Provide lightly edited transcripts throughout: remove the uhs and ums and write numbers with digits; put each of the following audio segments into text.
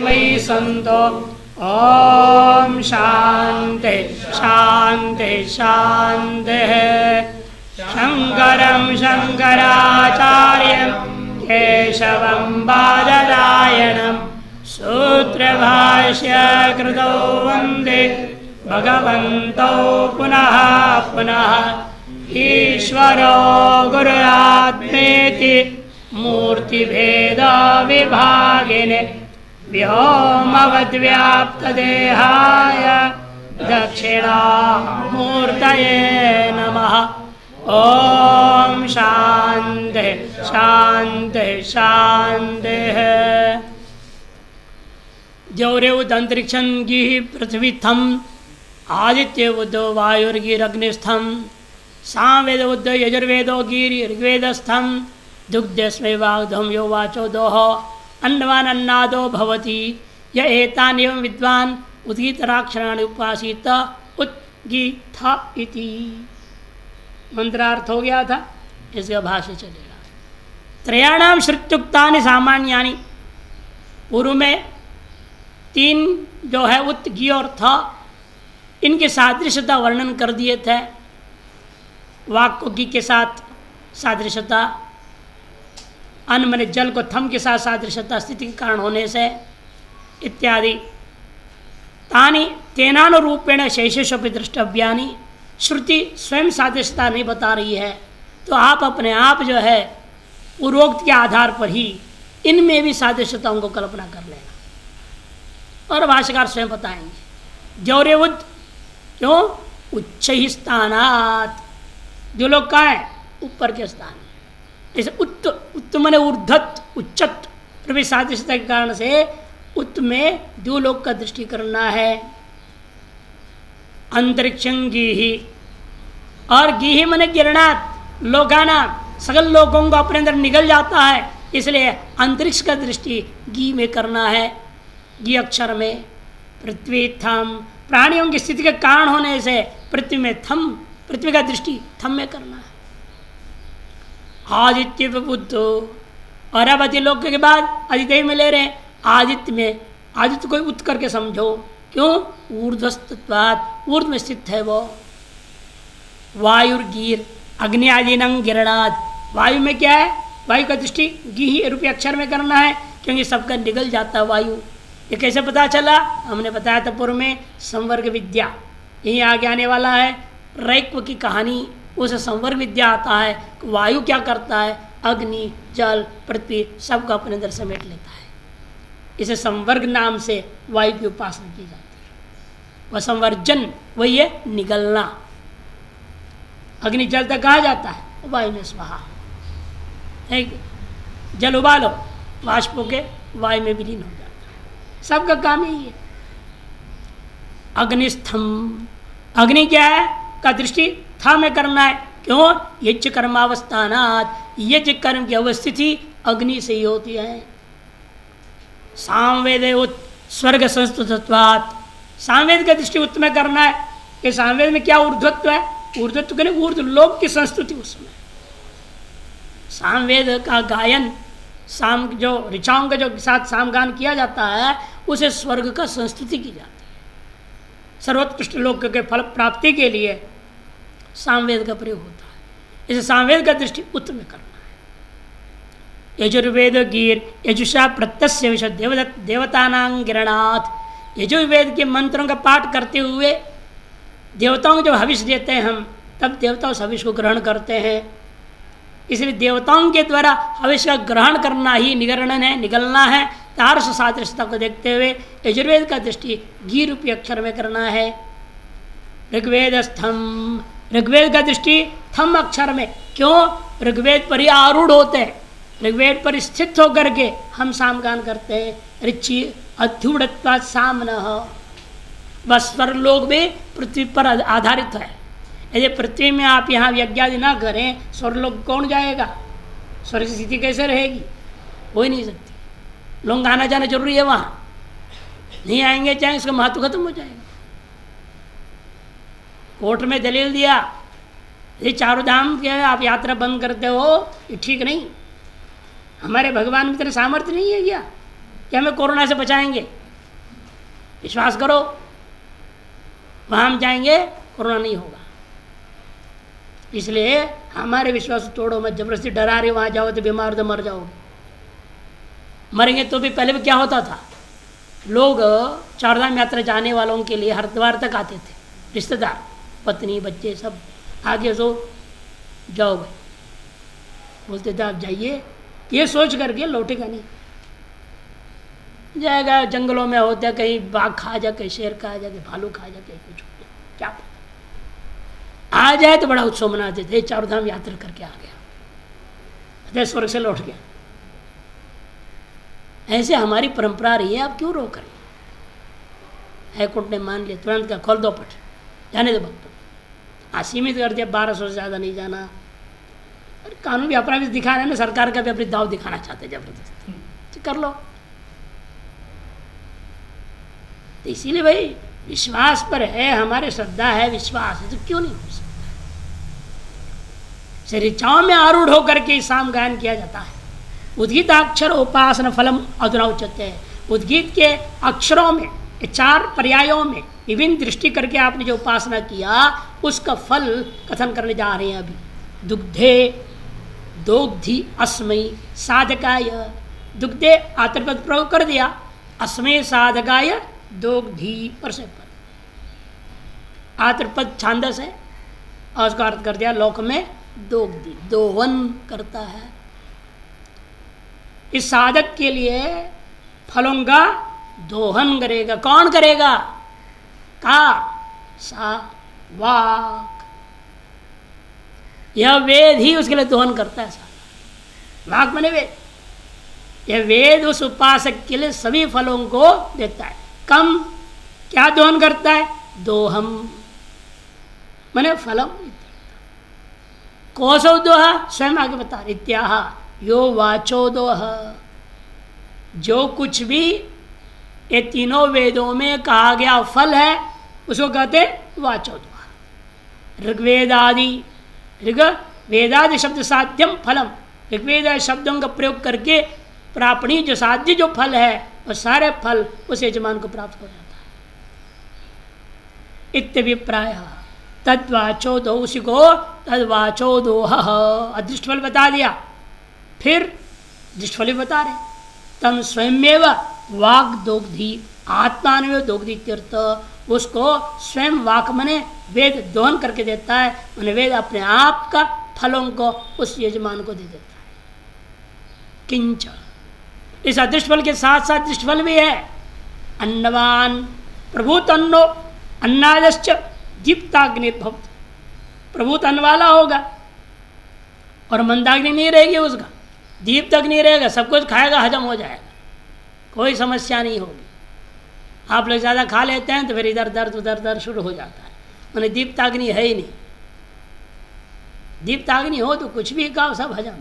मयि सन्तो। ॐ शान्ति शान्ति शान्तिः। शङ्करं शङ्कराचार्यं केशवं बादरायणं सूत्रभाष्य कृतौ वन्दे भगवन्तौ पुनः पुनः। ईश्वरो गुरुरात्मेति मूर्तिभेद विभागिने व्योमवद्व्याप्तदेहाय दक्षिणामूर्तये नमः। ओम शांति शांति शांति। द्यौरे उद अंतरिक्षं गिः पृथ्वी थम आदित्य उद वायुर्गिरग्निस्थम सामवेद उद यजुर्वेदो गिर ऋग्वेदस्थम दुग्धस्मै वाग्धम यो वाचो दोह अन्नवान अन्नादो भवति य एतान् एवं विद्वान् उद्गीतराक्षराणि उपासीत उद्गीत इति। मंत्रार्थ हो गया था, इसका भाष्य चलेगा। त्रयाणाम श्रुत्युक्तानि सामान्यानि, पूर्व में तीन जो है उत गी और थ, इनके सादृश्यता वर्णन कर दिए थे। वाक को गी के साथ सादृश्यता, अन्न मने जल को थम के साथ सादृश्यता स्थिति के कारण होने से इत्यादि। तानि तेनानुरूपेण शेषेषु द्रष्टव्यानि, श्रुति स्वयं सादृश्यता नहीं बता रही है, तो आप अपने आप जो है पूर्वोक्त के आधार पर ही इनमें भी सादृश्यताओं को कल्पना कर लेना, और भाष्यकार स्वयं बताएंगे। द्यौरे उद, क्यों? उच्च ही स्थानात, जो लोग कहाँ है? ऊपर के स्थान। जैसे उत्त मने ऊर्धत उच्चत, भी सादृश्यता के कारण से उत्त में द्युलोक का दृष्टि करना है। अंतरिक्षं गीहि, और गीहि मने गिरणात लोकाना, सकल लोगों को अपने अंदर निगल जाता है, इसलिए अंतरिक्ष का दृष्टि गी में करना है। गी अक्षर में पृथ्वी थम, प्राणियों की स्थिति के कारण होने से पृथ्वी में थम, पृथ्वी का दृष्टि थम में करना है। आदित्य बुद्ध, और अब अतिलोक के बाद आदित्य में ले रहे हैं। आदित्य में, आदित्य को उत्त करके समझो, क्यों? ऊर्ध्वस्तत्वात्, ऊर्ध में स्थित है वो। वायुर्गीर अग्नि आदिनं गिरणाद, वायु में क्या है? वायु का दृष्टि गी रूपी अक्षर में करना है, क्योंकि सबका निगल जाता वायु। ये कैसे पता चला? हमने बताया था पूर्व में, संवर्ग विद्या यही आगे आने वाला है। रैक्व की कहानी, उसे संवर्ग विद्या आता है। वायु क्या करता है? अग्नि जल पृथ्वी सबको अपने अंदर समेट लेता है। इसे संवर्ग नाम से वायु की उपासना की जाती है। वह संवर्जन वही है निगलना। अग्नि जल तक कहा जाता है? वायु में स्वाहा। जल उबालो, वाष्प होके वायु में विलीन हो जाता है। सबका काम यही है। अग्निस्थम, अग्नि क्या है? का दृष्टि था में करना है, क्यों? यज्ञ कर्मावस्थानात्, यज्ञ कर्म की अवस्थिति अग्नि से ही होती है। सामवेद स्वर्ग संस्तुतत्वात्, सामवेद का दृष्टि उत्त में करना है कि सामवेद में क्या ऊर्ध्वत्व है? ऊर्ध्वत्व के लिए ऊर्ध्व लोक की संस्तुति उसमें। सामवेद का गायन, साम जो ऋचाओं के जो साथ सामगान किया जाता है, उसे स्वर्ग का संस्तुति की जाती है। सर्वोत्कृष्ट लोक के फल प्राप्ति के लिए सामवेद का प्रयोग होता है। इसे सामवेद का दृष्टि उत्त में करना है। यजुर्वेद गीर यजुषा प्रत्यस्य विषय देवतानां गिरणात्, यजुर्वेद के मंत्रों का पाठ करते हुए देवताओं को जब हविष देते हैं हम, तब देवता उस हविष को ग्रहण करते हैं। इसलिए देवताओं के द्वारा हविष का ग्रहण करना ही निगरणन है, निगलना है। तारस सादृश्यता को देखते हुए यजुर्वेद का दृष्टि गी रूपी अक्षर में करना है। ऋग्वेदस्थम, ऋग्वेद का दृष्टि थम अक्षर में, क्यों? ऋग्वेद पर ही आरूढ़ होते हैं। ऋग्वेद पर स्थित होकर के हम सामगान करते हैं। ऋचि अध्युड़त्वा सामनः, बस स्वर लोग भी पृथ्वी पर आधारित है। यदि पृथ्वी में आप यहाँ यज्ञादि ना करें, स्वर्गलोक कौन जाएगा? स्वर्ग की स्थिति कैसे रहेगी? हो ही नहीं सकती। लोग आना जाना जरूरी है, वहाँ नहीं आएंगे चाहे इसका महत्व खत्म हो जाएगा। कोर्ट में दलील दिया, ये चारों धाम के आप यात्रा बंद करते हो, ये ठीक नहीं। हमारे भगवान में इतना सामर्थ्य नहीं है क्या? कि हमें कोरोना से बचाएंगे, विश्वास करो वहाँ हम जाएंगे कोरोना नहीं होगा। इसलिए हमारे विश्वास तोड़ो मत, जबरदस्ती डरा रहे वहाँ जाओ तो बीमार तो मर जाओगे। मरेंगे तो भी पहले भी क्या होता था, लोग चारधाम यात्रा जाने वालों के लिए हरिद्वार तक आते थे, रिश्तेदार, पत्नी बच्चे सब आगे सो जाओ भाई, बोलते थे आप जाइए, ये सोच करके लौटेगा नहीं, जाएगा जंगलों में होता है, कहीं बाघ खा जा, कहीं शेर खा जा, कहीं भालू खा जा, कहीं कुछ हो जाए, क्या पता। आ जाए तो बड़ा उत्सव मनाते थे, चारधाम यात्रा करके आ गया, स्वर्ग से लौट गया। ऐसे हमारी परंपरा रही है, आप क्यों रोक रहे? हाईकोर्ट ने मान लिया, तुरंत का खोल दो पट, जाने दो भक्तों, सीमित कर दिया, 1200 से ज़्यादा नहीं जाना। और कानून भी अपना भी दिखा रहे हैं ना, सरकार का भी अपनी दाव दिखाना चाहते हैं जबरदस्ती, तो कर लो। तो इसीलिए भाई विश्वास पर है, हमारे श्रद्धा है, विश्वास है, तो क्यों नहीं हो सकता। ऋचाओं में आरूढ़ होकर के साम गायन किया जाता है। उद्गीत अक्षर उपासना फलम अधुना उच्यते है। उद्गीत के अक्षरों में, 4 पर्यायों में विभिन्न दृष्टि करके आपने जो उपासना किया उसका फल कथन करने जा रहे हैं अभी। दुग्धे दोग्धि अस्मै साधकाय, दुग्धे आतरपद प्रयोग कर दिया, अस्मै साधकाय दोग्धि पर से पर आतरपद छांदस है और उसका अर्थ कर दिया लोक में दोग्धि, दोहन करता है। इस साधक के लिए फलों का दोहन करेगा। कौन करेगा? का सा वाक, यह वेद ही उसके लिए दोहन करता है। सारा वाक माने वेद, यह वेद उस उपासक के लिए सभी फलों को देता है। कम क्या दोहन करता है? दोहम माने फलम। कोसो दोहा स्वयं आगे बता, इत्याह यो वाचो दोह, जो कुछ भी ये तीनों वेदों में कहा गया फल है उसको कहते वाचो दोहा। ऋग्वेदादि, ऋग वेदादि शब्द साध्यम फलम, ऋग्वेद शब्दों का प्रयोग करके प्रापणी जो साध्य जो फल है और सारे फल उस यजमान को प्राप्त हो जाता है। इत्यभिप्राय तद्वाचो दो, उसी को तद्वाचो दोह अदृष्ट फल बता दिया। फिर दृष्टफल बता रहे, तम स्वयमेव वाक दोग्धि आत्मानव दोग्धि तीर्थ, उसको स्वयं वाक मने वेद दोहन करके देता है, उन्हें वेद अपने आप का फलों को उस यजमान को दे देता है। किंच, इस अदृष्ट फल के साथ साथ दृष्ट फल भी है। अन्नवान प्रभुत अन्नो अन्नादश्च दीप्ताग्निर्भवत्, प्रभुत अन्न वाला होगा और मंदाग्नि नहीं रहेगी, उसका दीप तक नहीं रहेगा, सब कुछ खाएगा, हजम हो जाएगा, कोई समस्या नहीं होगी। आप लोग ज़्यादा खा लेते हैं तो फिर इधर दर्द उधर दर्द शुरू हो जाता है, मैंने दीप्ताग्नि है ही नहीं। दीप्ताग्नि हो तो कुछ भी खाओ सब हजम।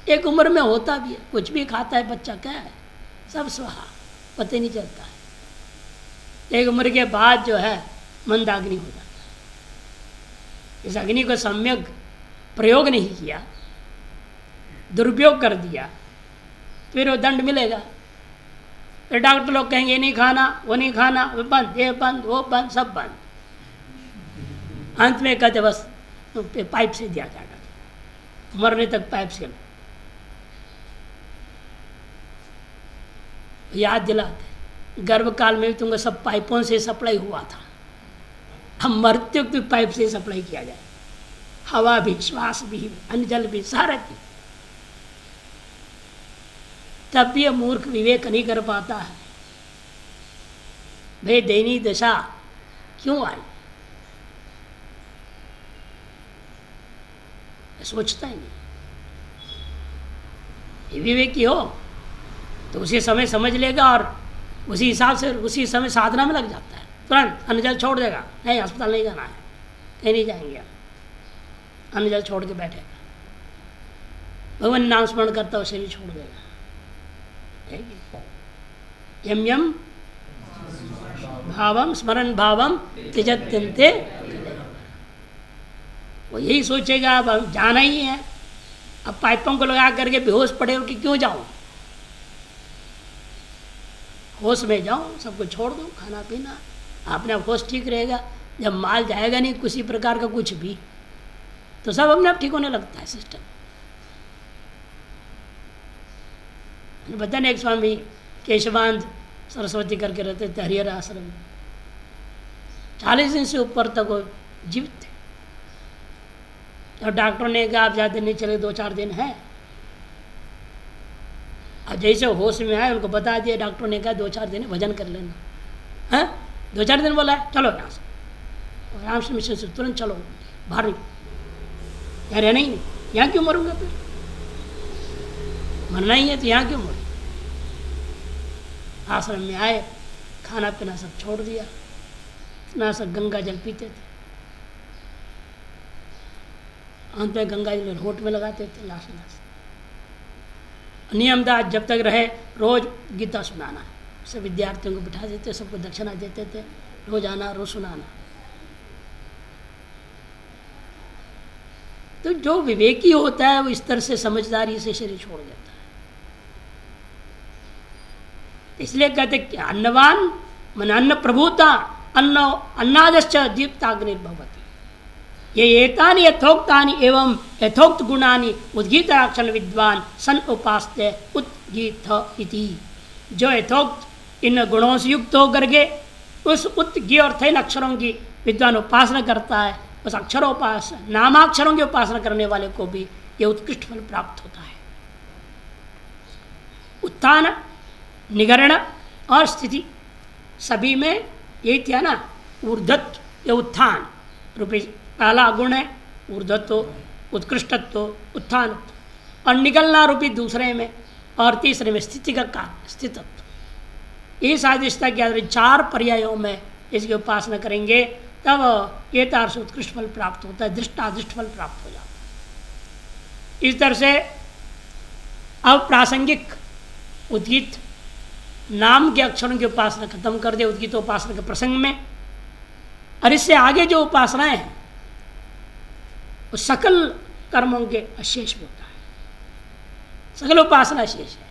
एक उम्र में होता भी है, कुछ भी खाता है बच्चा, क्या है सब स्वाहा, पता नहीं चलता है। एक उम्र के बाद जो है मंदाग्नि हो जाता है। इस अग्नि को सम्यक प्रयोग नहीं किया, दुरुपयोग कर दिया, फिर वो दंड मिलेगा। फिर डॉक्टर लोग कहेंगे ये नहीं खाना, वो नहीं खाना, वो बंद, ये बंद, वो बंद, सब बंद। अंत में कहते बस पाइप से दिया जाएगा, मरने तक पाइप से। याद दिलाते गर्भ काल में भी तुमको सब पाइपों से सप्लाई हुआ था, हम मरते वक्त पाइप से सप्लाई किया जाए, हवा भी, श्वास भी, अन्न जल भी, सारा चीज। तब भी मूर्ख विवेक नहीं कर पाता है, भाई दयनीय दशा क्यों आई, सोचता ही नहीं। विवेकी हो तो उसी समय समझ लेगा और उसी हिसाब से उसी समय साधना में लग जाता है, तुरंत अन्न जल छोड़ देगा, नहीं अस्पताल नहीं जाना है, कहीं नहीं जाएंगे, अन्न जल छोड़ के बैठेगा, भगवान नाम स्मरण करता उसे भी छोड़ देगा। यम यम भावम स्मरण भावम त्यजत्यन्ते, वो यही सोचेगा अब जाना ही है, अब पाइपों को लगा करके बेहोश पड़े हो कि क्यों जाऊं, होश में जाओ, सबको छोड़ दो, खाना पीना, अपने आप होश ठीक रहेगा। जब माल जाएगा नहीं किसी प्रकार का कुछ भी, तो सब अपने आप ठीक होने लगता है सिस्टम। बता नहीं, एक स्वामी केशवानंद सरस्वती करके रहते थे हरिहर आश्रम में, 40 दिन से ऊपर तक वो जीवित थे। और डॉक्टर ने कहा आप ज़्यादा नहीं चले, 2-4 दिन है। अब जैसे होश में आए उनको बता दिया, डॉक्टर ने कहा 2-4 दिन भजन कर लेना है। 2-4 दिन बोला है, चलो यहाँ से, रामकृष्ण मिशन से तुरंत चलो बाहर, यहाँ रहना ही नहीं, यहाँ क्यों मरूंगा फिर, मरना ही है तो यहाँ क्यों मरूँ। आश्रम में आए, खाना पीना सब छोड़ दिया, इतना सब गंगा जल पीते थे, अंत में गंगा जल होठ में लगाते थे, लाश नियमदार जब तक रहे रोज गीता सुनाना, सब विद्यार्थियों को बिठा देते, सबको दक्षिणा देते थे, रोज आना रोज सुनाना। तो जो विवेकी होता है वो इस तरह से समझदारी से शरीर छोड़ देता है। इसलिए कहते कि अन्नवान मन अन्न प्रभुता अन्न अन्नादश्च दीप्ताग्निर्भवति, ये एतानि यथोक्तानि एवं यथोक्त गुणानि उद्गीताक्षर विद्वान सन उपास्ते उद्गीत इति। जो यथोक्त इन गुणों से युक्त होकर के उस उत्गी और थैल अक्षरों की विद्वान उपासना करता है, उस अक्षरोपासना नामाक्षरों की उपासना करने वाले को भी ये उत्कृष्ट फल प्राप्त होता है। उत्थान निगरण और स्थिति सभी में यही था ना, ऊर्ध्वत्व या उत्थान रूपी पहला गुण है, ऊर्ध्वत्व उत्कृष्टत्व उत्थान, और निकलना रूपी दूसरे में, और तीसरे में स्थिति का कारण स्थितत्व। ये साधिष्ठता के आधार 4 पर्यायों में इसकी उपासना करेंगे तब ये तार से उत्कृष्ट फल प्राप्त होता है, दृष्टादृष्ट फल प्राप्त हो जाता है। इस तरह से अब प्रासंगिक उद्गीत नाम के अक्षरों की उपासना खत्म कर दे उद्गीत उपासना के प्रसंग में, और इससे आगे जो उपासनाएं हैं वो सकल कर्मों के अशेष होता है, सकल उपासना शेष है।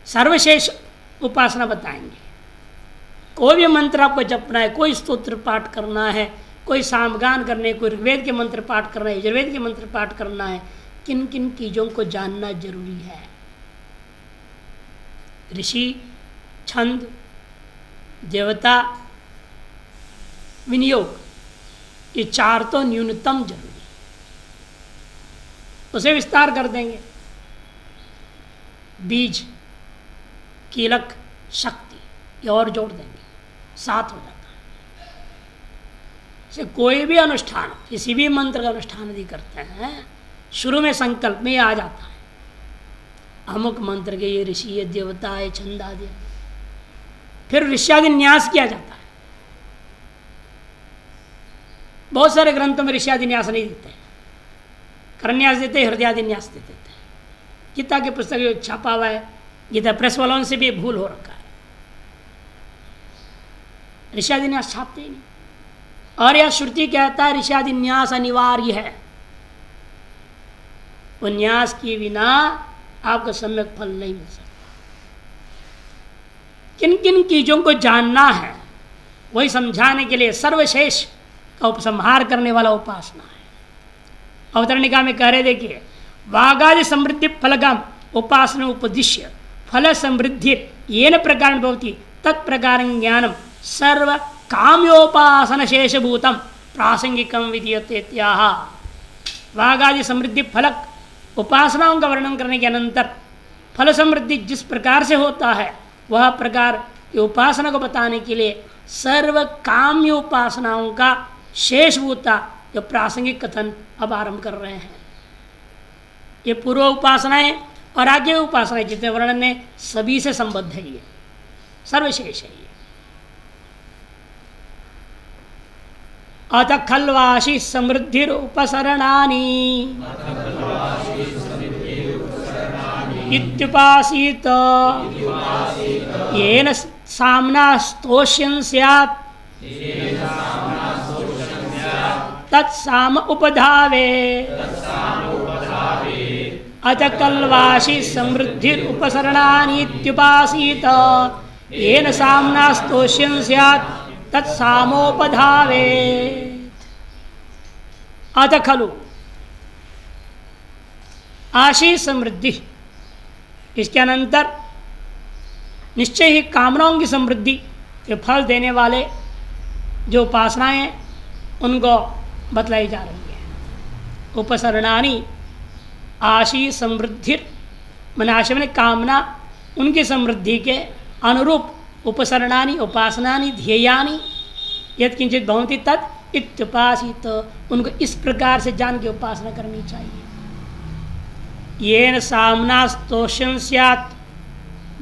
सर्वशेष उपासना बताएंगे। कोई भी मंत्र आपको जपना है, कोई स्तोत्र पाठ करना है, कोई सामगान करने, कोई ऋग्वेद के मंत्र पाठ करना है, यजुर्वेद के मंत्र पाठ करना है, किन किन चीज़ों को जानना जरूरी है। ऋषि, छंद, देवता, विनियोग, ये 4 तो न्यूनतम जरूरी है। उसे विस्तार कर देंगे। बीज, कीलक, शक्ति, ये और जोड़ देंगे, 7 हो जाता है। से कोई भी अनुष्ठान, किसी भी मंत्र का अनुष्ठान यदि करते हैं, शुरू में संकल्प में आ जाता है अमुक मंत्र के ये ऋषि, ये देवता, ये छंद आदि, फिर ऋष्यादि न्यास किया जाता है। बहुत सारे ग्रंथों में ऋष्यादि न्यास नहीं देते हैं, करन्यास देते, हृदयादि न्यास देते हैं। गीता की पुस्तक जो छापा हुआ है, गीता प्रेस वालों से भी भूल हो रखा है, ऋष्यादि न्यास छापते ही नहीं। और यह श्रुति कहता है ऋष्यादि न्यास अनिवार्य है, वो न्यास के बिना आपको सम्यक फल नहीं मिल सकता। किन किन चीजों को जानना है वही समझाने के लिए सर्वशेष का उपसंहार करने वाला उपासना है। अवतरणिका में कह रहे देखिए, वागादि समृद्धि फलगम उपासना उपदिश्य फल समृद्धि येन प्रकार भवति तत्प्रकार ज्ञानम सर्व काम्योपासन शेषभूतम प्रासंगिकम विधीयते। वागादि समृद्धि फलक उपासनाओं का वर्णन करने के अनंतर फल समृद्धि जिस प्रकार से होता है वह प्रकार की उपासना को बताने के लिए सर्व काम्य उपासनाओं का शेषभूता जो प्रासंगिक कथन अब आरंभ कर रहे हैं। ये पूर्व उपासनाएं और आगे उपासनाएं जितने वर्णन है सभी से संबद्ध है, ये सर्वशेष है। ये अथ खल्वाशी समृद्धि उपसरणानि इत्युपासीत येन सामना स्तोष्यं स्यात् तत्साम उपधावे अथ कल्वाशी समृद्धि उपसरणानीत्युपासीत येन साम्ना स्तोष्यं स्यात् तत्सामोपधावे। अथ खलु आशी समृद्धि, इसके अनंतर निश्चय ही कामनाओं की समृद्धि के फल देने वाले जो उपासनाएं हैं उनको बतलाई जा रही है। उपसरणानी आशी समृद्धि, मैंने आशा मैंने कामना, उनकी समृद्धि के अनुरूप उपसरणानी उपासनानी ध्येयानी यद किंचित भवन्ति तत् इत्युपासित, उनको इस प्रकार से जान के उपासना करनी चाहिए। येन सामना स्तोषं स्यात्,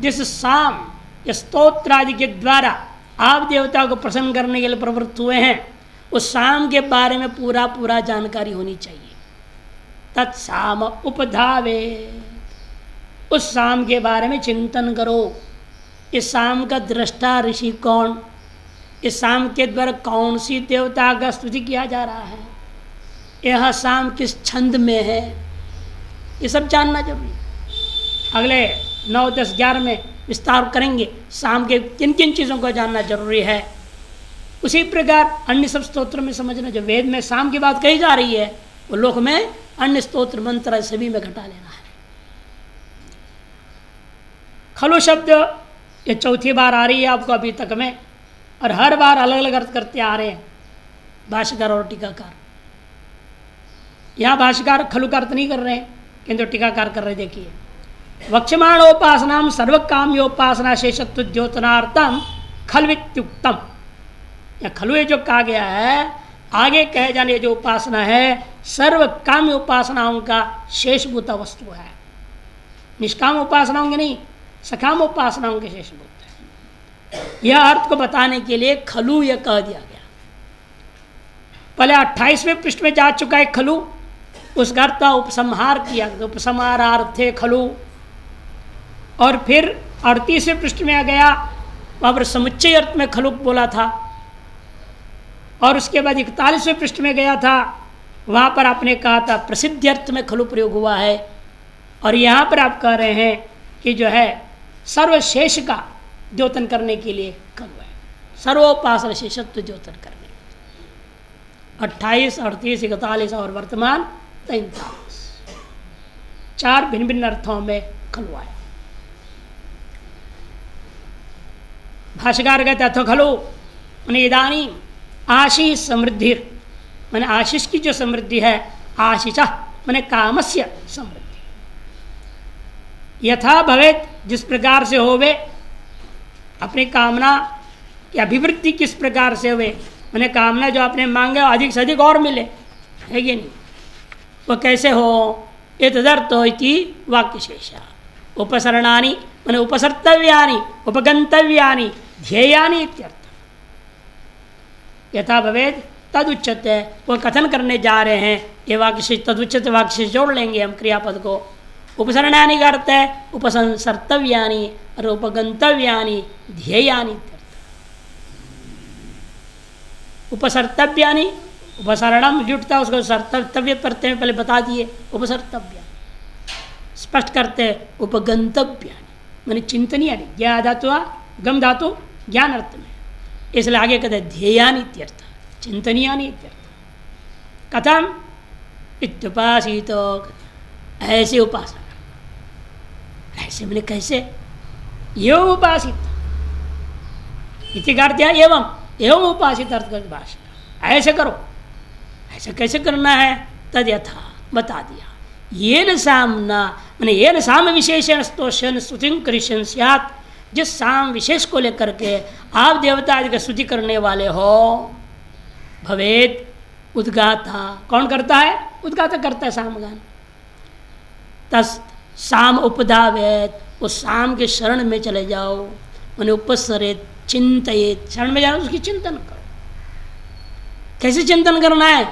जिस साम या स्तोत्र आदि के द्वारा आप देवता को प्रसन्न करने के लिए प्रवृत्त हुए हैं, उस साम के बारे में पूरा पूरा जानकारी होनी चाहिए। तत्साम उपधावे, उस साम के बारे में चिंतन करो। इस साम का दृष्टा ऋषि कौन, इस साम के द्वारा कौन सी देवता का स्तुति किया जा रहा है, यह साम किस छंद में है, ये सब जानना जरूरी। अगले 9, 10, 11 में विस्तार करेंगे साम के किन किन चीज़ों को जानना जरूरी है। उसी प्रकार अन्य सब स्तोत्र में समझना, जो वेद में साम की बात कही जा रही है वो लोक में अन्य स्तोत्र मंत्र सभी में घटा लेना है। खलु शब्द ये चौथी बार आ रही है आपको अभी तक में, और हर बार अलग अलग अर्थ करते आ रहे हैं भाष्यकार और टीकाकार। यहाँ भाष्यकार खलु का अर्थ नहीं कर रहे हैं किंतु टीकाकार कर रहे। देखिए, वक्ष्यमाणोपासनाम सर्वकाम्योपासना शेषत्व द्योतनार्थम खलवित्युक्तम, या खलु ये जो कहा गया है, आगे कहे जाने जो उपासना है सर्व काम्य उपासनाओं का शेषभूत वस्तु है। निष्काम उपासनाओं के नहीं, सकाम उपासनाओं के शेषभूत है। यह अर्थ को बताने के लिए खलु यह कह दिया गया। पहले 28वें पृष्ठ में जा चुका है खलु, उसका अर्थ उपसंहार किया, उपसंहारार्थे खलु। और फिर 38वें पृष्ठ में आ गया, वहाँ पर समुच्चय अर्थ में खलु बोला था। और उसके बाद 41वें पृष्ठ में गया था, वहाँ पर आपने कहा था प्रसिद्ध अर्थ में खलु प्रयोग हुआ है। और यहाँ पर आप कह रहे हैं कि जो है सर्वशेष का द्योतन करने के लिए खलु है, सर्वोपासना शेषत्व द्योतन करने। 28, 38, 41 और वर्तमान 43, 4 भिन्न भिन्न अर्थों में खलु आया। भाष्यकार कहते अथो खलु मैंने इदानी आशीष समृद्धि, मैंने आशीष की जो समृद्धि है, आशीष मैंने कामस्य समृद्धि, यथा भवेत जिस प्रकार से होवे, अपनी कामना की अभिवृद्धि किस प्रकार से हुए, मैंने कामना जो आपने मांगे अधिक से अधिक और मिले, है कि नहीं, वो कैसे हो। ये तदर्थो इति वाक्य शेषा उपसरणानि मैंने उपसर्तव्यानि उपगंतव्यानि ध्येयानि इत्यर्थ। यथा भवेद तदुच्यते, वो कथन करने जा रहे हैं, ये वाक्य शेष तदुच्यते वाक्य शेष जोड़ लेंगे हम क्रियापद को। उपसरणानि का अर्थ है उपसंसर्तव्यानि और उपगंतव्यानि ध्येयानि इत्यर्थ। उपसर्तव्यानि, उपसरणम जुटता उसको सर्तव्य करते हैं, पहले बता दिए। उपसर्तव्य स्पष्ट करते हैं उपगंतव्यानि मैंने चिंतनीय, ज्ञा धातु गम धातु ज्ञान अर्थ में, इसलिए आगे कहते ध्येयानि इत्यर्थ, चिंतनीयानि इत्यर्थ। कथम इत्युपासित, ऐसे उपासना, ऐसे मैंने कैसे, एवं उपासित इति का अर्थ एवं एवं उपासित अर्थ कर भाषा, ऐसे करो, ऐसे कैसे करना है, तद यथा बता दिया। ये न सामना मैंने ये न साम विशेषण स्तोषण स्तुतिं करिष्यन् स्यात्, जिस साम विशेष को लेकर के आप देवता आदि का स्तुति करने वाले हो, भवेद उद्गाता, कौन करता है, उद्गाता करता है सामगान। तस् साम उपधावेत, उस साम के शरण में चले जाओ, मैंने उपसरेत चिंतित, शरण में जाओ, उसकी चिंतन करो। कैसे चिंतन करना है,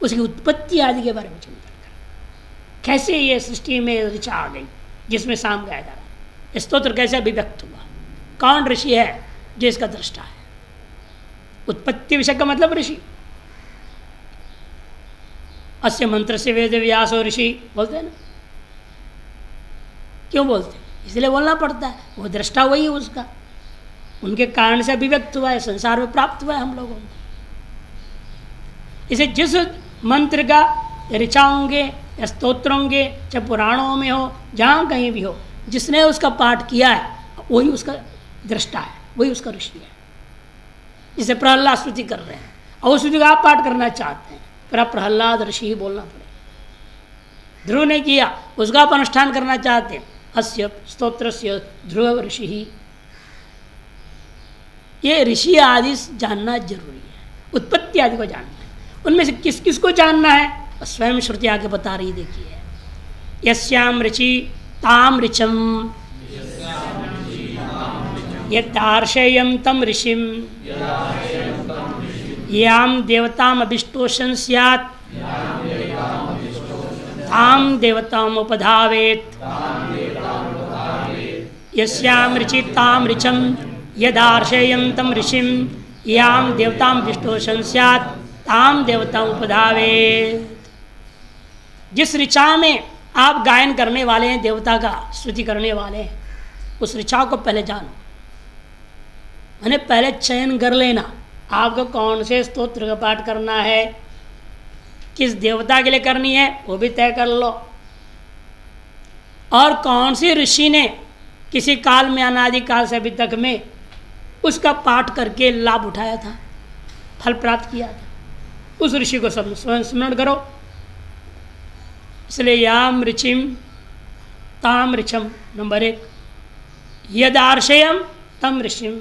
उसकी उत्पत्ति आदि के बारे में चिंतन करो। कैसे ये सृष्टि में ऋचा आ गई जिसमें साम गाया जा रहा है, स्तोत्र कैसे अभिव्यक्त हुआ, कौन ऋषि है जो इसका दृष्टा है। उत्पत्ति विषय का मतलब ऋषि, अस्य मंत्र से वेद व्यासो ऋषि बोलते हैं ना, क्यों बोलते हैं? इसलिए बोलना पड़ता है, वो दृष्टा वही है उसका, उनके कारण से अभिव्यक्त हुआ है, संसार में प्राप्त हुआ है हम लोगों को। इसे जिस मंत्र का ऋचा होंगे या स्तोत्र होंगे, चाहे पुराणों में हो, जहाँ कहीं भी हो, जिसने उसका पाठ किया है वही उसका दृष्टा है, वही उसका ऋषि है। जिसे प्रहलाद स्तुति कर रहे हैं और उस स्तुति का आप पाठ करना चाहते हैं, फिर आप प्रहलाद ऋषि ही बोलना पड़ेगा। ध्रुव ने किया, उसका आप अनुष्ठान करना चाहते हैं, अस्य स्तोत्रस्य ध्रुव ऋषि ही। ये ऋषि आदि जानना जरूरी है, उत्पत्ति आदि को जानना है। उनमें से किस किस को जानना है, स्वयं श्रुति आगे बता रही, देखिए। यस्याम ऋचि ताम ऋचम यदार्शेयम तम ऋषिम याम देवताम अभिष्टोषं स्यात् ताम देवताम उपधावेत। यस्याम ऋचि ताम ऋचम यदार्शेयम तम ऋषिम याम देवताम अभिष्टोषं स्यात् ताम देवताम उपधावेत। जिस ऋचा में आप गायन करने वाले हैं, देवता का स्तुति करने वाले हैं, उस ऋचा को पहले जानो, मैंने पहले चयन कर लेना आपको कौन से स्तोत्र का पाठ करना है, किस देवता के लिए करनी है वो भी तय कर लो, और कौन सी ऋषि ने किसी काल में, अनादि काल से अभी तक में उसका पाठ करके लाभ उठाया था, फल प्राप्त किया था, उस ऋषि को सब स्वयं स्मरण करो। इसलिए याम ऋचिम ताम ऋचम नंबर 1, यदार्शयम तम ऋषिम,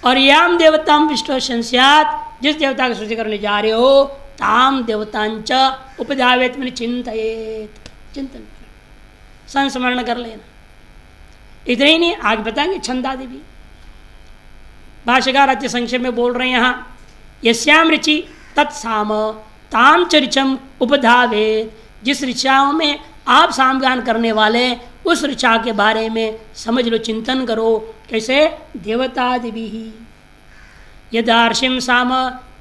और याम देवताम विष्टोषं स्यात्, जिस देवता की स्तुति करने जा रहे हो, ताम देवतांच उपधावेत, मैंने चिंतयेत, चिंतन संस्मरण कर लेना। इतना ही नहीं, आगे बताएंगे छंदादि भी। भाष्यकार अति संक्षेप में बोल रहे हैं यहाँ, यस्याम ऋचि तत्साम ताम च ऋचम उपधावेत, जिस ऋचाओं में आप सामगान करने वाले उस ऋचा के बारे में समझ लो, चिंतन करो। कैसे? देवतादि भी। यदार्षिम साम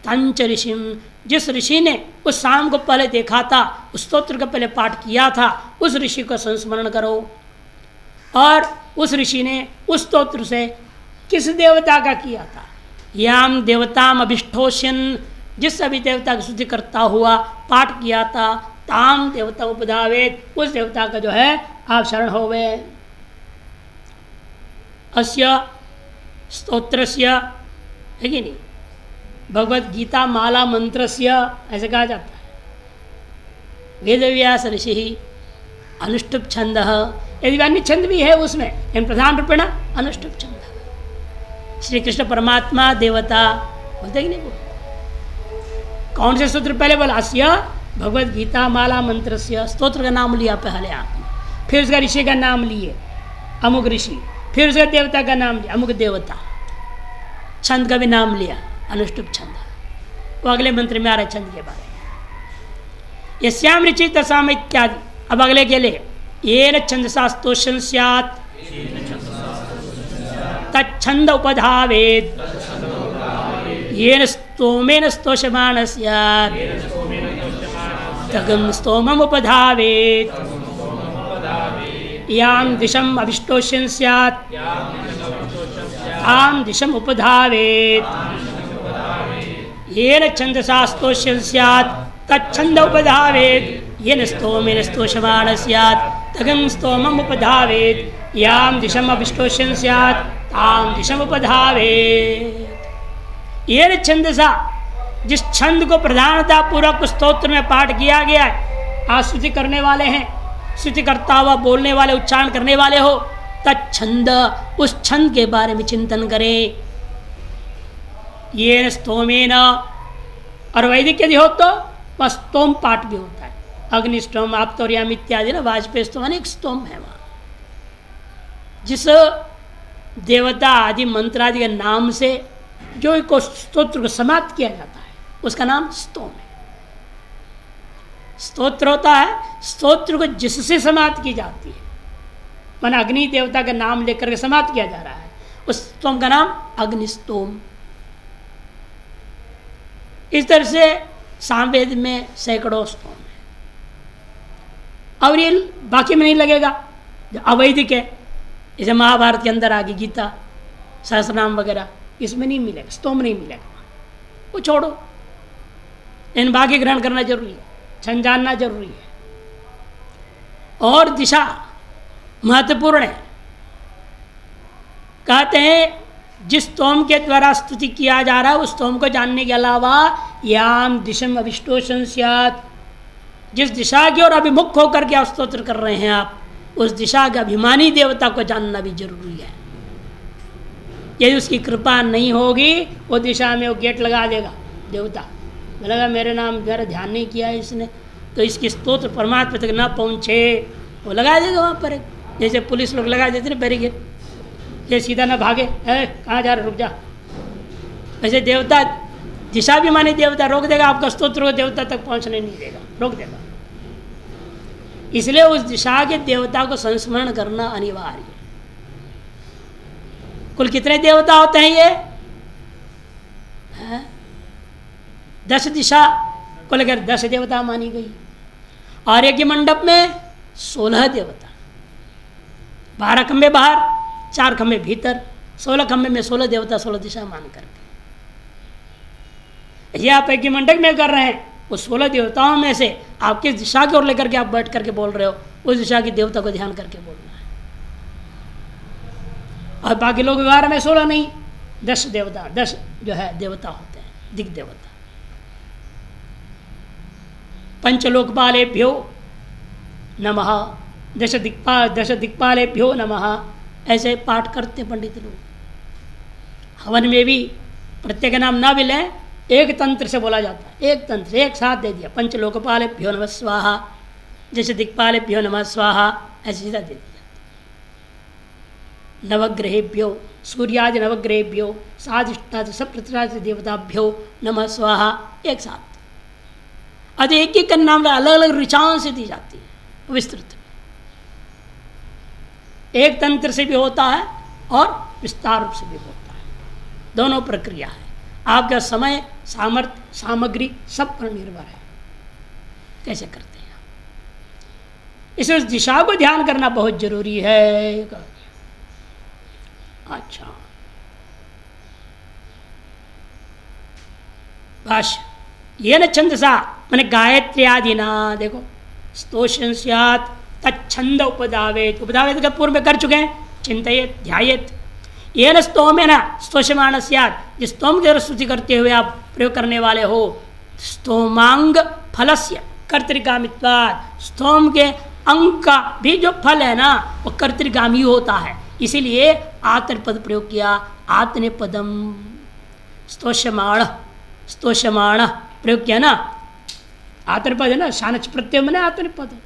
तंच ऋषिम, जिस ऋषि ने उस साम को पहले देखा था, उस स्तोत्र का पहले पाठ किया था, उस ऋषि को संस्मरण करो। और उस ऋषि ने उस स्तोत्र से किस देवता का किया था? याम देवताम अभिष्टोष्यन, जिस अभी देवता की स्तुति करता हुआ पाठ किया था, ताम देवता उपधावेत, उस देवता का जो है आप शरण होवे। अस्य स्तोत्रस्य, है कि नहीं, भगवद गीता माला मंत्रस्य ऐसे कहा जाता है। वेदव्यास ऋषि ही अनुष्टुप छंद, यदि अन्य छंद भी है उसमें, इन प्रधान रूपेण अनुष्टुप छंद। श्री कृष्ण परमात्मा देवता बोलते कि नहीं बोलते? कौन से सूत्र पहले बोला? अस्य भगवद गीता माला मंत्र से, स्तोत्र का नाम लिया पहले आपने, फिर उसका ऋषि का नाम लिए अमुक ऋषि, फिर उसका देवता का नाम लिया अमुक देवता, छंद का भी नाम लिया अनुष्टुप छंद। वो अगले मंत्र में आ रहा है छंद के बारे में। यस्याम ऋचि तसाम इत्यादि। अब अगले के लिए येन छंदसा स्तोषं स्यात् तच्छंद उपधावेत्, येन स्तोमेन स्तोषमाण स्यात् तगम स्तोमम उपधावेत्, याम दिशम अभिष्टोष्यं स्यात् ताम दिशम उपधावेत्, येन छंदसा स्तोष्यं स्यात् तच्छंद उपधावेत्, येन स्तोमेन स्तोषमाण स्यात् तगम स्तोमम उपधावेत्, याम दिशम अभिष्टोष्यं स्यात् ताम दिशम उपधावेत्। येन छंदसा, जिस छंद को प्रधानता पूर्वक स्तोत्र में पाठ किया गया है, आप स्तुति करने वाले हैं, स्तुति करता हुआ बोलने वाले, उच्चारण करने वाले हो, तच्छंद, उस छंद के बारे में चिंतन करें। ये स्तोमेन, और वैदिक यदि हो तो वह स्तोम पाठ भी होता है, अग्निस्तोम आप्तोर्याम इत्यादि ना, वाजपेयी स्तोम, अनेक स्तोम है वहाँ। जिस देवता आदि मंत्र आदि के नाम से जो को स्तोत्र को समाप्त किया जाता है उसका नाम स्तोम है। स्तोत्र होता है स्तोत्र को जिससे समाप्त की जाती है, माना अग्नि देवता का नाम लेकर के समाप्त किया जा रहा है, उस स्तोम का नाम अग्निस्तोम। इस तरह से सामवेद में सैकड़ों स्तोम है, और ये बाकी में नहीं लगेगा। जो अवैदिक है, जैसे महाभारत के अंदर आ गई गीता, सहस्रनाम वगैरह, इसमें नहीं मिलेगा, स्तोम नहीं मिलेगा, वो छोड़ो। इन बाकी ग्रहण करना जरूरी है, छंद जानना जरूरी है। और दिशा महत्वपूर्ण है। कहते हैं जिस स्तोम के द्वारा स्तुति किया जा रहा है उस स्तोम को जानने के अलावा याम दिशम अभिष्टोषण स्यात्, जिस दिशा की ओर अभिमुख होकर के आप स्तोत्र कर रहे हैं, आप उस दिशा के अभिमानी देवता को जानना भी जरूरी है। यदि उसकी कृपा नहीं होगी, वो दिशा में वो गेट लगा देगा देवता, लगा मेरे नाम मेरा ध्यान नहीं किया है इसने, तो इसकी स्तोत्र परमात्मा तक ना पहुँचे, वो लगा देगा वहाँ पर। जैसे पुलिस लोग लगा देते ना बैरिकेड, ये सीधा ना भागे, कहाँ जा रहे, रुक जा। वैसे देवता दिशाभिमानी देवता रोक देगा आपका स्तोत्र को, देवता तक पहुँचने नहीं देगा, रोक देगा। इसलिए उस दिशा के देवता को संस्मरण करना अनिवार्य है। कुल कितने देवता होते हैं ये? 10 दिशा को लेकर 10 देवता मानी गई। आर्य मंडप में 16 देवता, 12 खंबे बाहर, 4 खंबे भीतर, 16 खंबे में 16 देवता, 16 दिशा मान करके। ये आप एक मंडप में कर रहे हैं, उस 16 देवताओं में से आप किस दिशा की ओर लेकर के आप बैठ करके बोल रहे हो, उस दिशा की देवता को ध्यान करके बोलना है। और बाकी लोग 11 में 16 नहीं, 10 देवता, 10 जो है देवता होते हैं, दिग् देवता। पंचलोकपालेभ्यो नमः, दश दिक्पालेभ्यो नमः, ऐसे पाठ करते पंडित लोग। हवन में भी प्रत्येक नाम ना भी लें, एक तंत्र से बोला जाता है, एक तंत्र एक साथ दे दिया, पंचलोकपालेभ्यो नमः स्वाहा, जैसे दिक्पालेभ्यो नमः स्वाहा, ऐसे सीधा दे दिया। नवग्रहेभ्यो सूर्यादि नवग्रहेभ्यो साधिष्ठादि सप्तरादि देवताभ्यो नमः स्वाहा, एक साथ। अब एक एक नाम अलग अलग ऋचाओं से दी जाती है, विस्तृत। एक तंत्र से भी होता है और विस्तार रूप से भी होता है, दोनों प्रक्रिया है। आपका समय, सामर्थ्य, सामग्री सब पर निर्भर है, कैसे करते हैं। इसे उस दिशा को ध्यान करना बहुत जरूरी है। अच्छा, भाष्य ये न छंदसा मैंने गायत्री आदि ना, देखो स्तोषण स्यात् तच्छंद उपदावेत, उपदावेत का पूर्व में कर चुके हैं, चिंतयेत ध्यायेत। ये न स्तोमेन स्तोषमाण स्यात्, जिस स्तोम की स्तुति करते हुए आप प्रयोग करने वाले हो, स्तोमांग फलस्य कर्तृगामित्वात्, स्तोम के अंग का भी जो फल है ना वो कर्तृगामी होता है, इसीलिए आत्मपद प्रयोग किया। आत्मपदम स्तोषमाण, स्तोषमाण प्रयोग किया ना, आत्मपद है ना, शानच प्रत्यय मैंने आत्मपद।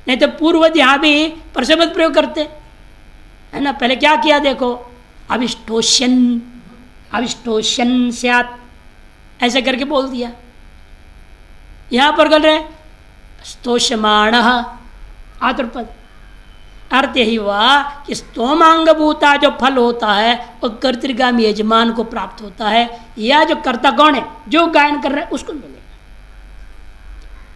नहीं तो पूर्वज यहाँ भी परसपद प्रयोग करते है ना। पहले क्या किया देखो, अविष्टोष्यन, अविष्टोष्यन स्यात्, ऐसे करके बोल दिया। यहाँ पर कर रहे स्तोषमाण आत्मपद, अर्थ यही हुआ कि स्तोमांगभूता जो फल होता है वो कर्तृगामी यजमान को प्राप्त होता है, या जो कर्ता कौन है, जो गायन कर रहे हैं उसको मिलेगा।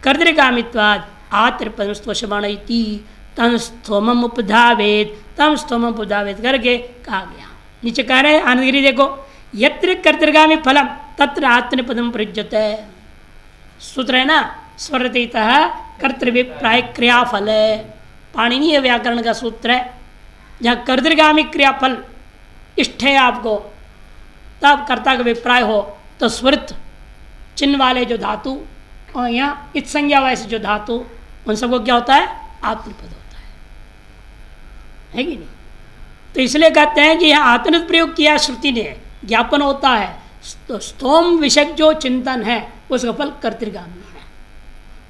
कर्तृगामित्वाद आत्मपद स्तोषमाण इति तम स्तोमम उपधावेत, तम स्तोमम उपधावेत करके कहा गया। नीचे कह रहे हैं आनंदगिरी देखो, यत्र कर्तृगामी फलम तत्र आत्मपदम प्रयुज्यते। सूत्र है ना, स्वरतीतः कर्तृभिप्राय क्रियाफल है, पाणिनीय व्याकरण का सूत्र है। जहाँ कर्तृगामी क्रियाफल इष्ट है आपको, तब कर्ता का अभिप्राय हो तो स्वरित चिन्ह वाले जो धातु और यहाँ इत संज्ञा वाले जो धातु, उन सबको क्या होता है, आत्मपद होता है कि नहीं। तो इसलिए कहते हैं कि यहाँ आत्मपद प्रयोग किया श्रुति ने, ज्ञापन होता है। तो स्तोम विषय जो चिंतन है उसका फल कर्तृगामी है,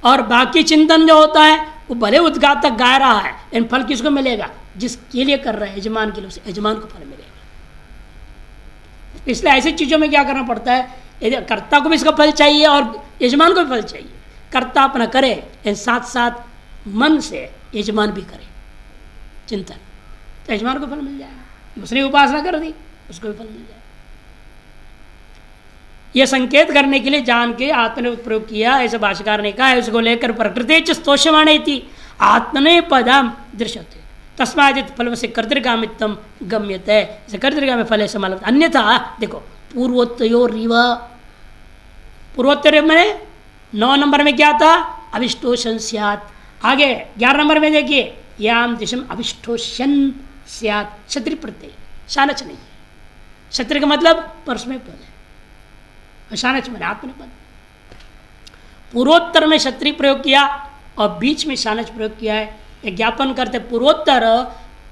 और बाकी चिंतन जो होता है वो भले उद्गात तक गा रहा है, लेकिन फल किसको मिलेगा, जिसके लिए कर रहे हैं, यजमान के लिए, उसे यजमान को फल मिलेगा। इसलिए ऐसी चीज़ों में क्या करना पड़ता है, कर्ता को भी इसका फल चाहिए और यजमान को भी फल चाहिए। कर्ता अपना करे, लेकिन साथ साथ मन से यजमान भी करे चिंतन, तो यजमान को फल मिल जाएगा। उसने उपासना कर दी, उसको भी फल मिल जाएगा। यह संकेत करने के लिए जान के आत्मने प्रयोग किया, ऐसे भाष्यकार ने कहा है। उसको लेकर प्रकृति स्तोषमाणे इति आत्मने पदम दृश्यते, तस्मादित फल से कर्तृगामित्वम गम्यते, जैसे कर्तृगामी फल से मालूम। अन्यथा देखो पूर्वोत्तयोरिव, पूर्वोत्तर में 9 नंबर में क्या था, अविष्टोषण स्यात्। आगे 11 नंबर में देखिए, याम दिशम अविष्टोषण स्यात्, क्षत्रि प्रत्यय, शानच नहीं है। क्षत्रि का मतलब परस्मय पद है, शानच मैंने आत्मनेपद। पूर्वोत्तर में क्षत्रि प्रयोग किया और बीच में शानच प्रयोग किया है, ये ज्ञापन करते पूर्वोत्तर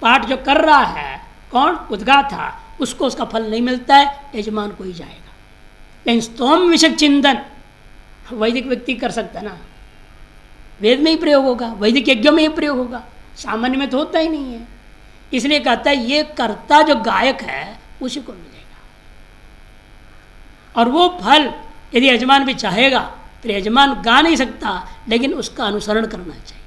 पाठ जो कर रहा है कौन, उद्गाता, उसको उसका फल नहीं मिलता है, यजमान को ही जाएगा। लेकिन स्तोम विषय चिंतन वैदिक व्यक्ति कर सकता है ना, वेद में ही प्रयोग होगा, वैदिक यज्ञों में ही प्रयोग होगा, सामान्य में तो होता ही नहीं है। इसलिए कहता है ये कर्ता जो गायक है उसी को मिलेगा, और वो फल यदि यजमान भी चाहेगा तो यजमान गा नहीं सकता, लेकिन उसका अनुसरण करना चाहिए।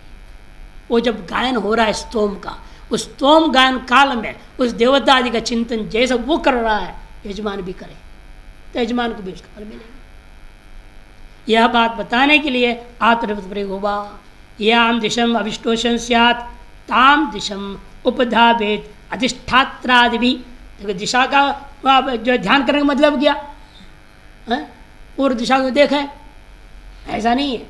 वो जब गायन हो रहा है स्तोम का, उस स्तोम गायन काल में उस देवता आदि का चिंतन जैसा वो कर रहा है यजमान भी करे, तो यजमान को भी उसका फल मिलेगा। यह बात बताने के लिए आत्मनेपद प्रयोग होगा। याम दिशम अविष्टोषण स्यात् ताम दिशम उपधावेत अधिष्ठात्रादि भी। देखो दिशा का जो ध्यान करने का मतलब क्या है, पूर्व दिशा को देखें, ऐसा नहीं है।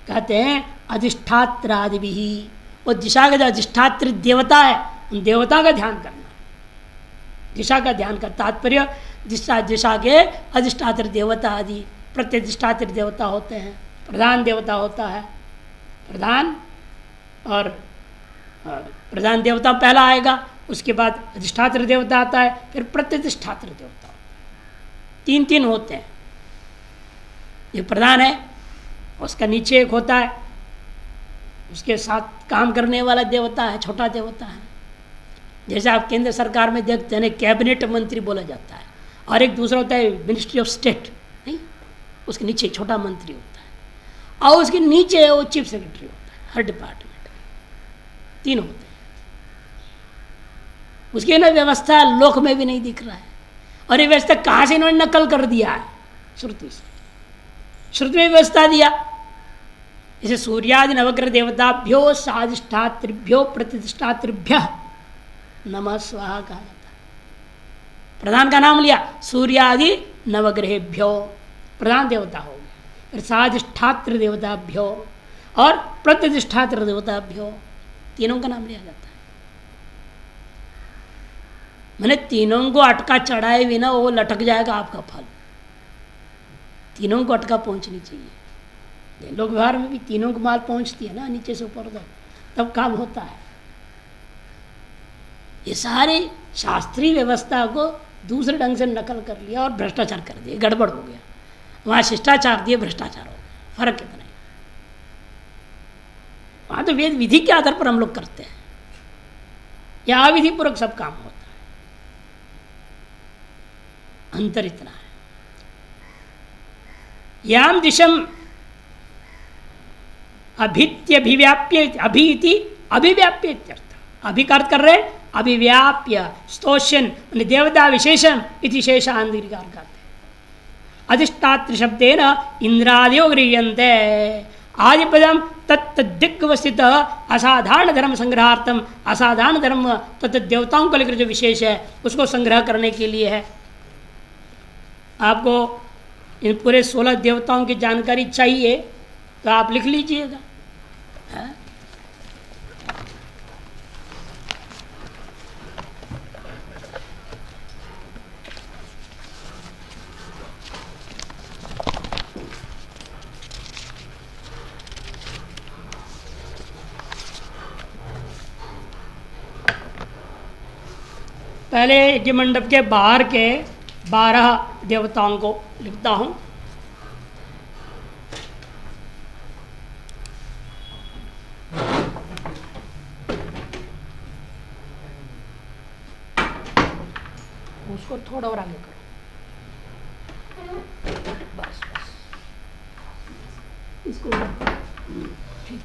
कहते हैं अधिष्ठात्रादि भी, वो दिशा का जो अधिष्ठात्र देवता है उन देवता का ध्यान करना। दिशा का ध्यान का तात्पर्य दिशा के अधिष्ठात्र देवता आदि, प्रत्यधिष्ठात्र देवता होते हैं, प्रधान देवता होता है, प्रधान और प्रधान देवता पहला आएगा, उसके बाद अधिष्ठात्र देवता आता है, फिर प्रत्यधिष्ठात्र देवता, 3 होते हैं। ये प्रधान है, उसका नीचे एक होता है, उसके साथ काम करने वाला देवता है, छोटा देवता है। जैसे आप केंद्र सरकार में देखते हैं कैबिनेट मंत्री बोला जाता है, और एक दूसरा होता है मिनिस्ट्री ऑफ स्टेट, नहीं, उसके नीचे छोटा मंत्री होता है, और उसके नीचे वो चीफ सेक्रेटरी होता है, हर डिपार्टमेंट 3 होते हैं। उसकी ना व्यवस्था लोक में भी नहीं दिख रहा है, और ये व्यवस्था कहाँ से इन्होंने नकल कर दिया है, श्रुति से। श्रुति में व्यवस्था दिया, जैसे सूर्यादि नवग्रह देवताभ्यो साधिष्ठात्रिभ्यो प्रतिष्ठात्रिभ्य नमः स्वाहा कहा जाता है। प्रधान का नाम लिया, सूर्यादि नवग्रहेभ्यो प्रधान देवता हो गया, फिर साधिष्ठात्र देवताभ्यो और प्रतिष्ठात्र देवताभ्यो, तीनों का नाम लिया जाता है। मैंने तीनों को अटका चढ़ाए बिना वो लटक जाएगा आपका फल, तीनों को अटका पहुंचनी चाहिए। लोक व्यवहार में भी तीनों को माल पहुंचती है ना, नीचे से ऊपर तक, तब काम होता है। ये सारे शास्त्रीय व्यवस्था को दूसरे ढंग से नकल कर लिया और भ्रष्टाचार कर दिया, गड़बड़ हो गया। वहाँ शिष्टाचार दिए, भ्रष्टाचार हो गया, फर्क कितना है। वहाँ तो वेद विधि के आधार पर हम लोग करते हैं, या अविधि पूर्वक सब काम होता है, अंतर इतना है। याम दिशम अभित्यभिव्याप्य, अभिति अभिव्याप्य इत्यर्थ, अभि का अर्थ कर रहे अभिव्याप्य, स्तोष्यन देवता विशेषण इति शेषांतिकार करते। अधिष्ठात्र शब्देन इंद्रादयो गृह्यन्ते, आदिपदम तत्दिग्वस्थित असाधारण धर्म संग्रहार्थम, असाधारण धर्म तत् देवताओं को लेकर जो विशेष है उसको संग्रह करने के लिए है। आपको इन पूरे 16 देवताओं की जानकारी चाहिए तो आप लिख लीजिएगा। पहले यज्ञ मंडप के बाहर के 12 देवताओं को लिखता हूँ। उसको थोड़ा और आगे करो, बस बस इसको ठीक।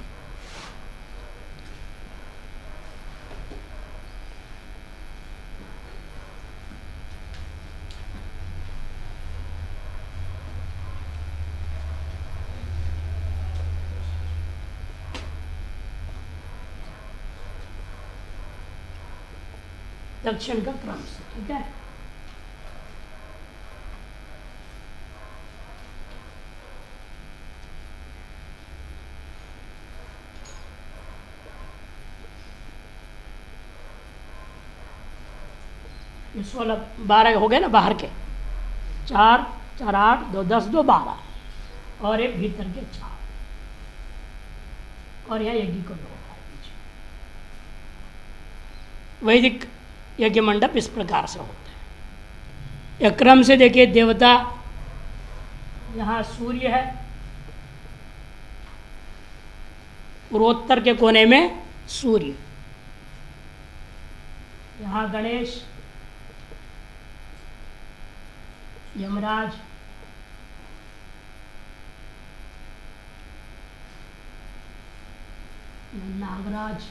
दक्षिण का क्रम से, ठीक है। ये 16 12 हो गए ना बाहर के, 4 4 8 2 10 2 12 और एक भीतर के 4 और यहाँ यज्ञ को 2 वैदिक यज्ञ मंडप इस प्रकार से होता है। यह क्रम से देखिए, देवता यहाँ सूर्य है, पूर्वोत्तर के कोने में सूर्य, यहाँ गणेश, यमराज, नागराज,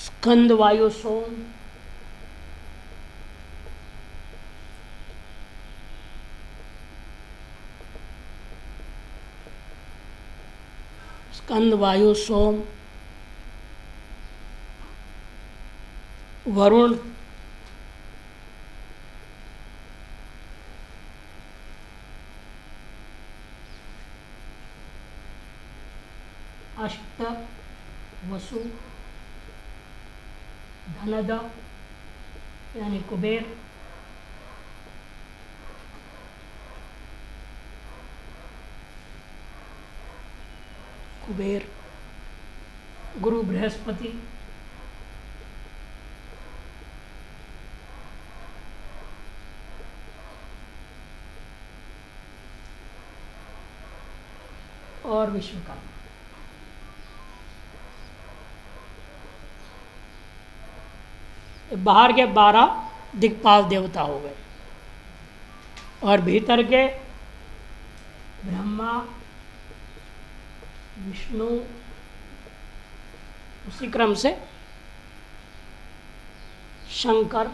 स्कंद वायु सोम, स्कंद वायु सोम, वरुण, अष्ट, वसु, धनद यानी कुबेर, कुबेर, गुरु बृहस्पति, और विश्वकर्मा। बाहर के 12 दिक्पाल देवता हो गए और भीतर के ब्रह्मा, विष्णु, उसी क्रम से शंकर,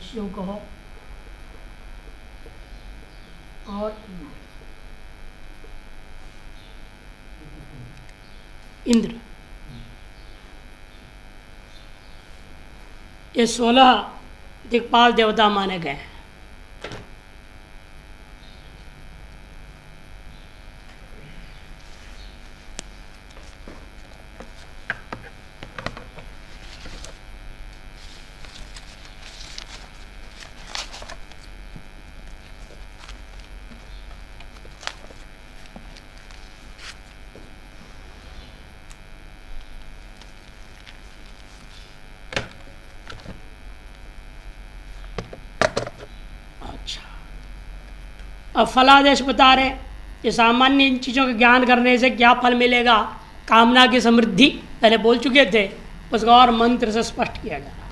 शिव कहो, और इंद्र। ये 16 दिक्पाल देवता माने गए हैं। अब फलादेश बता रहे, ये सामान्य इन चीज़ों का ज्ञान करने से क्या फल मिलेगा, कामना की समृद्धि पहले बोल चुके थे, उसको और मंत्र से स्पष्ट किया जा रहा।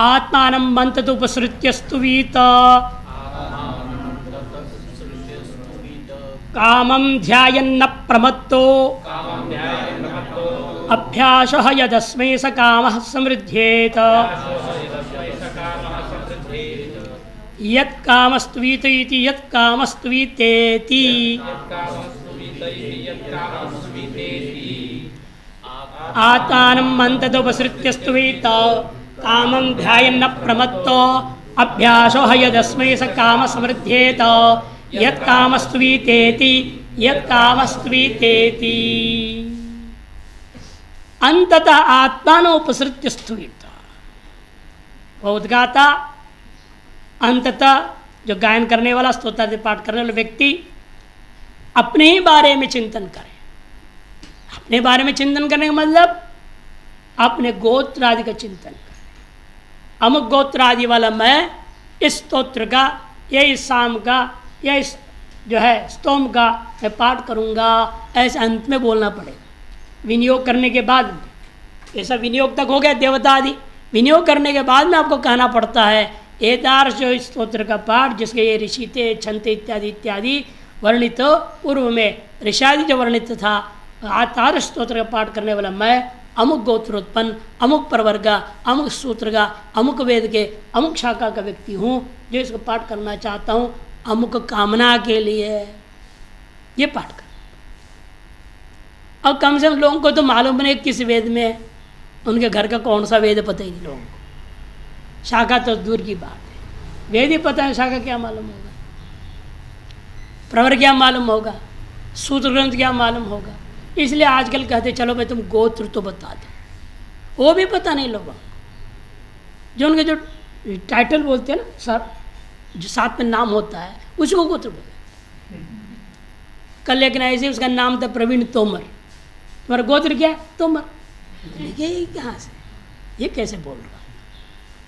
आत्मान मंत्र उपसृत्य स्तुवीत कामं ध्यायन्न प्रमत्तो अभ्यासः यदस्मै स कामः समृद्धेत यत् कामस्त्वीत इति यत् कामस्त्वीतेति आत्मानं मन्तदुपसृत्य स्तुवीत कामं ध्यायन्न प्रमत्तो अभ्यासो यदस्मै स कामः समृद्धेत यत् कामस्त्वीतेति यत् कामस्त्वीतेति। अंततः आत्मानोपसृत्य स्तुवीत, उद्गाता अंततः जो गायन करने वाला, स्तोत्रादि पाठ करने वाला व्यक्ति अपने ही बारे में चिंतन करे। अपने बारे में चिंतन करने का मतलब अपने गोत्र आदि का चिंतन करे। अमुक गोत्र आदि वाला मैं इस स्तोत्र का या इस शाम का या इस जो है स्तोम का मैं पाठ करूँगा, ऐसे अंत में बोलना पड़ेगा। विनियोग करने के बाद, ऐसा विनियोग तक हो गया देवता आदि, विनियोग करने के बाद में आपको कहना पड़ता है एतार्श जो स्तोत्र का पाठ, जिसके ये ऋषि थे, छंत इत्यादि इत्यादि वर्णित पूर्व में ऋषादि जो वर्णित था, आतार्श स्तोत्र का पाठ करने वाला मैं अमुक गोत्रोत्पन्न, अमुक प्रवर्ग, अमुक सूत्र का, अमुक वेद के अमुक शाखा का व्यक्ति हूँ, जो इसको पाठ करना चाहता हूँ अमुक कामना के लिए, ये पाठ कर। अब कम से कम लोगों को तो मालूम नहीं किस वेद में है, उनके घर का कौन सा वेद पता ही नहीं लोगों को। शाखा तो दूर की बात है, वेद ही पता है, शाखा क्या मालूम होगा, प्रवर क्या मालूम होगा, सूत्र ग्रंथ क्या मालूम होगा। इसलिए आजकल कहते चलो भाई तुम गोत्र तो बता दो, वो भी पता नहीं लोगों को। जो उनके जो टाइटल बोलते हैं ना सर, जो साथ में नाम होता है उसको गोत्र बोलते। कल लेकिन ऐसे उसका नाम था प्रवीण तोमर, तुम्हारा गोत्र क्या है? तोमर। ये कहाँ से, ये कैसे बोल रहा?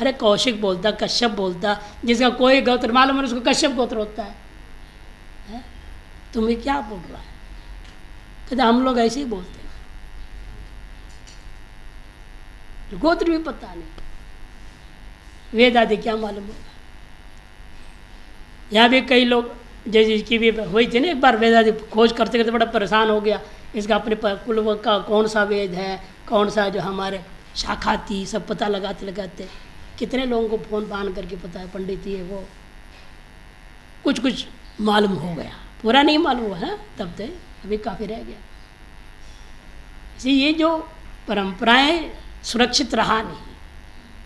अरे कौशिक बोलता, कश्यप बोलता, जिसका कोई गोत्र मालूम है उसको कश्यप गोत्र होता है, तुम्हें क्या बोल रहा है? कहते हम लोग ऐसे ही बोलते हैं, गोत्र भी पता नहीं, वेद आदि क्या मालूम होगा। यहाँ भी कई लोग जैसे की भी हुई थी ना, एक बार वेद आदि खोज करते करते बड़ा परेशान हो गया, इसका अपने कुल का कौन सा वेद है, कौन सा जो हमारे शाखा थी, सब पता लगाते लगाते कितने लोगों को फोन बांध करके पता है, पंडित ये वो कुछ कुछ मालूम हो गया, पूरा नहीं मालूम हुआ है तब तक, अभी काफ़ी रह गया। इसलिए ये जो परंपराएं सुरक्षित रहा नहीं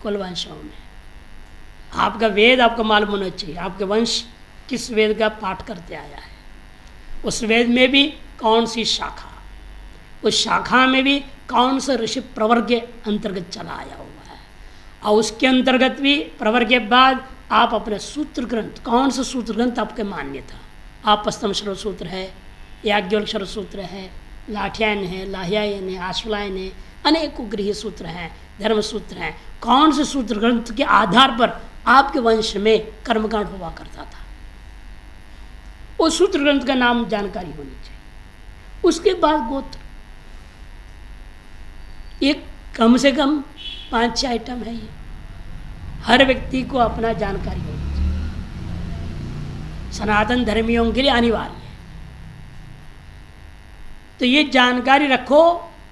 कुल वंशों में। आपका वेद आपको मालूम होना चाहिए, आपके वंश किस वेद का पाठ करते आया है, उस वेद में भी कौन सी शाखा, उस शाखा में भी कौन सा ऋषि प्रवर के अंतर्गत चला आया हुआ है, और उसके अंतर्गत भी प्रवर के बाद आप अपने सूत्र ग्रंथ, कौन सा सूत्र ग्रंथ आपके मान्य था। आपस्तम शरद सूत्र है, याज्ञवल्क्य शरद सूत्र है, लाठ्यायन है, लाह्यायन है, आश्वलायन है, अनेकों गृह सूत्र हैं, धर्म सूत्र हैं। कौन से सूत्र ग्रंथ के आधार पर आपके वंश में कर्मकांड हुआ करता था, उस सूत्र ग्रंथ का नाम जानकारी होनी चाहिए। उसके बाद गोत्र, एक कम से कम 5-6 आइटम है, ये हर व्यक्ति को अपना जानकारी होनी चाहिए, सनातन धर्मियों के लिए अनिवार्य है। तो ये जानकारी रखो,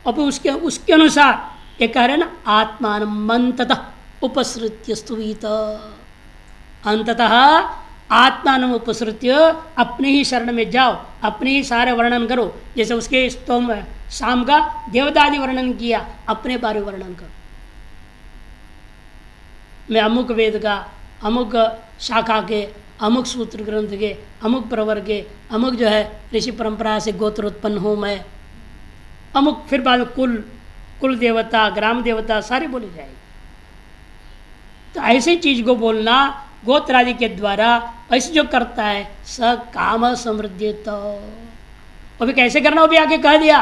और उसके अनुसार ये कह रहे ना, आत्मान मंततः उपसृत्य स्तुवीत, अंततः आत्मान उपसृत्य, अपने ही शरण में जाओ, अपने ही सारे वर्णन करो। जैसे उसके स्तोम शाम का देवदादि वर्णन किया, अपने बारे वर्णन करो। मैं अमुक वेद का, अमुक शाखा के, अमुक सूत्र ग्रंथ के, अमुक प्रवर के, अमुक जो है ऋषि परंपरा से गोत्र उत्पन्न हूँ मैं, अमुक, फिर बाद में कुल देवता, ग्राम देवता सारे बोले जाएंगे। तो ऐसी चीज को बोलना गोत्र आदि के द्वारा, ऐसे जो करता है स काम समृद्धि। तो अभी कैसे करना, वो भी आगे कह दिया,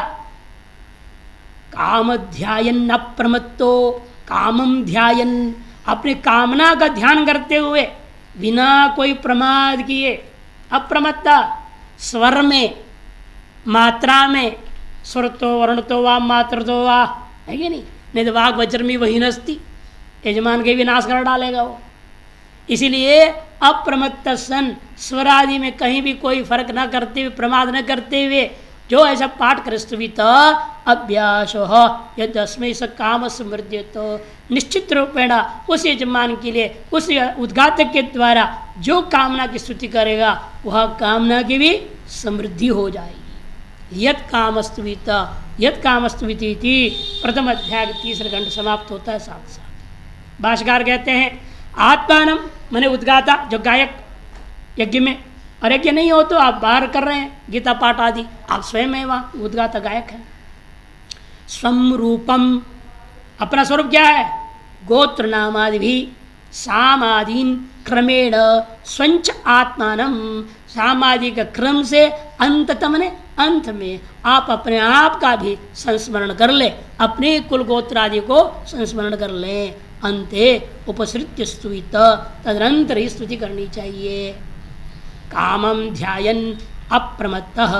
काम ध्यायन अप्रमत्तो, कामम ध्यायन, अपनी कामना का ध्यान करते हुए बिना कोई प्रमाद किए, अप्रमत्ता, स्वर में, मात्रा में, स्वर तो वर्ण तो वा मात्र तो वा, है कि नहीं तो वाग वज्र में वही नस्ती, यजमान के विनाश कर डालेगा वो। इसीलिए अप्रमत्त सन, स्वर आदि में कहीं भी कोई फर्क न करते हुए, प्रमाद न करते हुए जो ऐसा पाठ करे, स्तुवित अभ्यास यदस्मै स काम समृद्धि, तो निश्चित रूपेण उस यजमान के लिए, उस उद्घातक के द्वारा जो कामना की स्तुति करेगा वह कामना की भी समृद्धि हो जाएगी। यद कामस्तुवित, यद कामस्तुविति, प्रथम अध्याय 3 खंड समाप्त होता है। साथ साथ भाष्यकार कहते हैं, आत्मानम माने उद्गाता, जो गायक यज्ञ में, और यज्ञ नहीं हो तो आप बाहर कर रहे हैं गीता पाठ आदि, आप स्वयं है वहाँ उद्गाता गायक है। स्वम रूपम, अपना स्वरूप क्या है, गोत्र नामादि भी सामादीन क्रमेण स्वंच आत्मानम, सामाजिक क्रम से अंततम ने अंत में आप अपने आप का भी संस्मरण कर ले, अपने कुल गोत्र आदि को संस्मरण कर ले। अंते उपसृत्य स्तुवित, तदनंतर ही स्तुति करनी चाहिए। कामम ध्यायन अप्रमत्तः,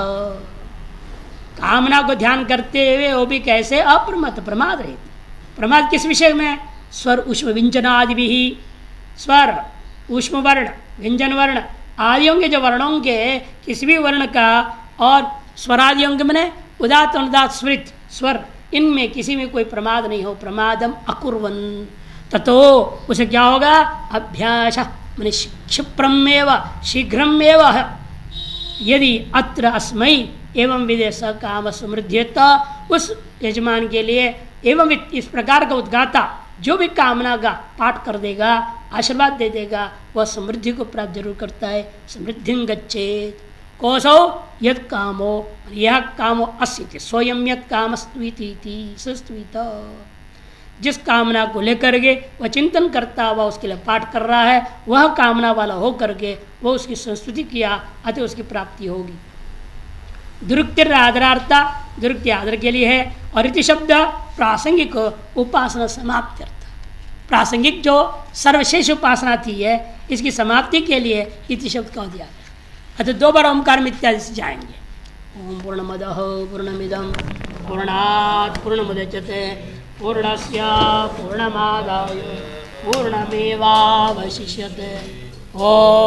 कामना को ध्यान करते हुए वो भी कैसे, अप्रमत्त, प्रमाद रहित। प्रमाद किस विषय में, स्वर उष्म व्यंजनादि भी, स्वर उष्म वर्ण व्यंजन वर्ण आदियों के, जो वर्णों के किसी भी वर्ण का, और स्वरादियों के मने उदात अनुदात स्मृत स्वर, इनमें किसी में कोई प्रमाद नहीं हो। प्रमादम अकुर्वन, ततो उसे क्या होगा, अभ्यास माने क्षिप्रमेव शीघ्रमेव, यदि अत्र अस्मै एवं विदेश काम समृद्धित, उस यजमान के लिए एवं इस प्रकार का उद्गाता जो भी कामना का पाठ कर देगा, आशीर्वाद दे देगा, वह समृद्धि को प्राप्त जरूर करता है। समृद्धि गच्छेत कोसो यद कामो, यह कामो अस्ति स्वयं यद काम सुस्वीत, जिस कामना को लेकर के वह चिंतन करता हुआ उसके लिए पाठ कर रहा है, वह कामना वाला हो करके वह उसकी संस्तुति किया, अतः उसकी प्राप्ति होगी। दुरुक्तिर आदरार्था, दुरुक्ति आदर के लिए है, और इति शब्द प्रासंगिक उपासना समाप्ति अर्थ, प्रासंगिक जो सर्वशेष उपासना थी है, इसकी समाप्ति के लिए इति शब्द कह दिया गया। अतः 2 बार ओंकार में इत्यादि से जाएंगे। ओम पूर्णमदः पूर्णमिदं पूर्णात् पूर्णमुदच्यते पूर्णस्य पूर्णमादाय पूर्णमेवावशिष्यते। ओम